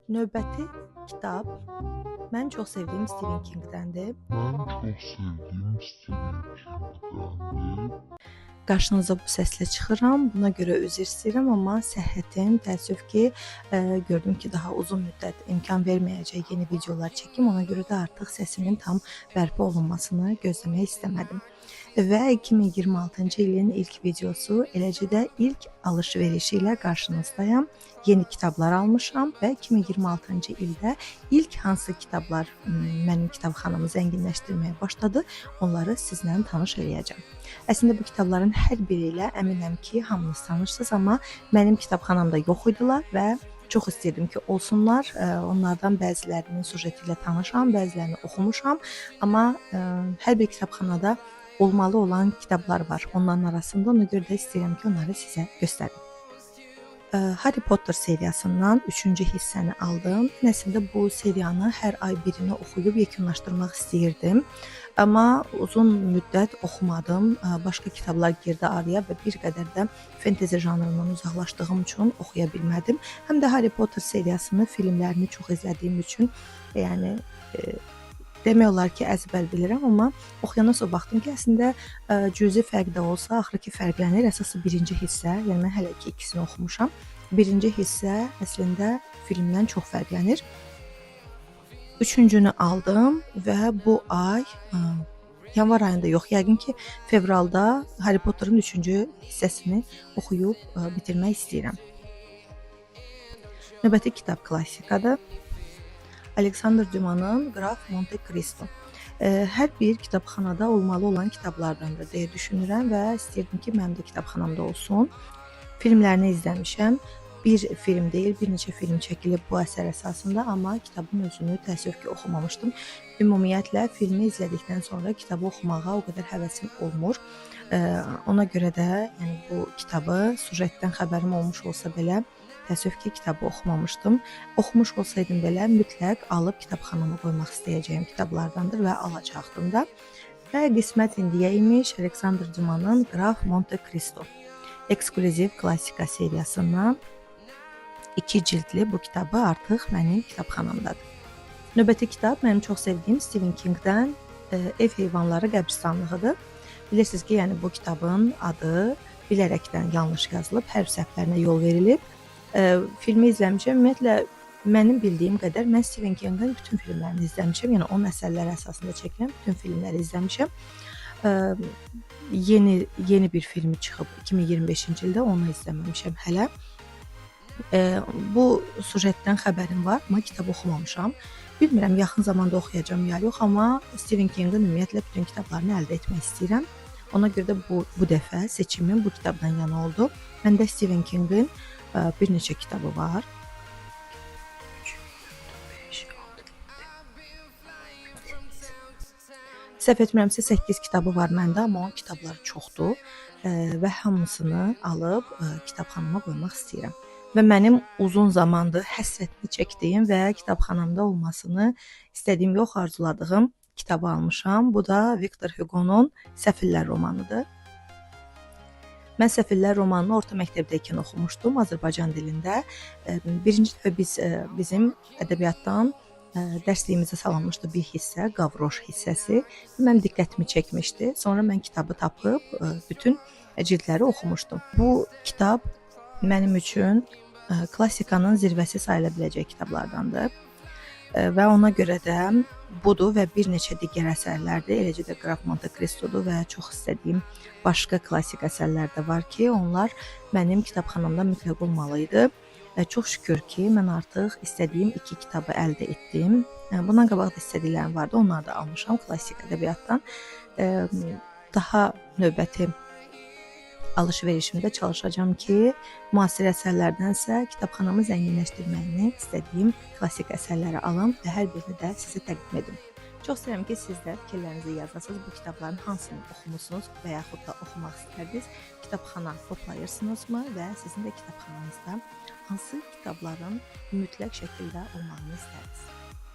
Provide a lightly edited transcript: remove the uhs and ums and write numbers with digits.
Növbəti kitab mən çox sevdiyim Stephen King'dəndir. Qarşınıza bu səslə çıxıram. Buna görə üzr istəyirəm, amma səhhətim təəssüf ki, gördüm ki, daha uzun müddət imkan verməyəcək yeni videolar çəkim. Ona görə də artıq səsimin tam bərpa olunmasını gözləmək istəmədim. Və 2026-cı ilin ilk videosu, eləcə də ilk alış-verişi ilə qarşınızdayım. Yeni kitablar almışam və 2026-cı ildə ilk hansı kitablar mənim kitabxanamı zənginləşdirməyə başladı, onları sizlə tanış eləyəcəm. Əslində bu kitabların hər biri ilə əminəm ki, hamınız tanışsınız, amma mənim kitabxanamda yox idilər və çox istəyirdim ki, olsunlar. Onlardan bəzilərinin sujeti ilə tanışam, bəzilərini oxumuşam, amma hər bir kitabxanada olmalı olan kitablar var onların arasında. Ona görə də istəyirəm ki, onları sizə göstərim. Harry Potter seriyasından 3-cü hissəni aldım. Əslində bu seriyanı hər ay birini oxuyub yekunlaşdırmaq istəyirdim. Amma uzun müddət oxumadım. Başqa kitablar girdi araya və bir qədər də fantezi janrından uzaqlaşdığım üçün oxuya bilmədim. Həm də Harry Potter seriyasını, filmlərini çox izlədiyim üçün, yəni demək olar ki, əzbər bilirəm, amma oxuyandan sonra baxdım ki, əslində cüzi fərq də olsa, axırı ki fərqlənir. Əsası birinci hissə, yəni mən hələ ki ikisini oxumuşam. Birinci hissə əslində filmdən çox fərqlənir. Üçüncünü aldım və bu ay, yanvar ayında yox, yəqin ki fevralda Harry Potter'ın 3-cü hissəsini oxuyub bitirmək istəyirəm. Növbəti kitab klassikadır. Alexander Dumas'ın Qraf Monte Cristo. Hər bir kitabxanada olmalı olan kitablardandır deyə düşünürəm və istəyirdim ki, mənim də kitabxanamda olsun. Filmlərini izləmişəm. Bir film deyil, bir neçə film çəkilib bu əsər əsasında, amma kitabın özünü təəssüf ki, oxumamışdım. Ümumiyyətlə, filmi izlədikdən sonra kitabı oxumağa o qədər həvəsim olmur. Ona görə də yəni, bu kitabı sujetdən xəbərim olmuş olsa belə, təəssüf ki, kitabı oxumamışdım. Oxumuş olsaydım belə mütləq alıb kitabxanama qoymaq istəyəcəyim kitablardandır və alacaqdım da. Və qismət indiyə imiş Alexander Dumas'ın Qraf Monte Cristo. Eksklüziv klassika seriyasından 2 cildli bu kitabı artıq mənim kitabxanamdadır. Növbəti kitab mənim çox sevdiyim Stephen King'dən Ev heyvanları qəbristanlığıdır. Bilirsiniz ki, yəni bu kitabın adı bilərəkdən yanlış yazılıb, hərf səhvlərinə yol verilib. Filmi izləmişəm. Ümumiyyətlə, mənim bildiyim qədər mən Stephen King'in bütün filmlərini izləmişəm. Yəni onun əsərləri əsasında çəkilən bütün filmləri izləmişəm. Yeni bir filmi çıxıb 2025-ci ildə, onu izləməmişəm hələ. Bu sujetdən xəbərim var, amma kitabı oxumamışam. Bilmirəm, yaxın zamanda oxuyacam ya yox, amma Stephen King'in ümumiyyətlə bütün kitablarını əldə etmək istəyirəm. Ona görə də bu dəfə seçimim bu kitabdan yana oldu. Məndə Stephen King'in bir neçə kitabı var. Səhv etmirəmsə 8 kitabı var məndə, amma onun kitabları çoxdur və hamısını alıb kitabxanama qoymaq istəyirəm. Və mənim uzun zamandır həsrətini çəkdiyim və kitabxanamda olmasını istədiyim, yox arzuladığım kitabı almışam. Bu da Victor Hugo'nun Səfillər romanıdır. Mən Səfillər romanını orta məktəbdəykən oxumuşdum Azərbaycan dilində. Birinci dəfə bizim ədəbiyyatdan dərsliyimizə salınmışdı bir hissə, Qavroş hissəsi. Mənim diqqətimi çəkmişdi. Sonra mən kitabı tapıb bütün cildləri oxumuşdum. Bu kitab mənim üçün klassikanın zirvəsi sayıla biləcək kitablardandır. Və ona görə də budur və bir neçə digər əsərlərdir. Eləcə də Qraf Monte Cristo'dur və çox istədiyim başqa klassik əsərlər də var ki, onlar mənim kitabxanamda mütləq olmalı idi. Çox şükür ki, mən artıq istədiyim 2 kitabı əldə etdim. Bundan qabaq da istədiklərim vardı, onları da almışam klassik ədəbiyyatdan. Daha növbəti alış-verişimdə çalışacağam ki, müasir əsərlərdənsə kitabxanamı zənginləşdirməyini istədiyim klassik əsərləri alım və hər birini də sizə təqdim edim. Çox istəyirəm ki, siz də fikirlərinizi yazasınız. Bu kitabların hansını oxumusunuz və yaxud da oxumaq istərdiniz? Kitabxana toplayırsınızmı və sizin də kitabxananızda hansı kitabların mütləq şəkildə olmağını istərdiniz?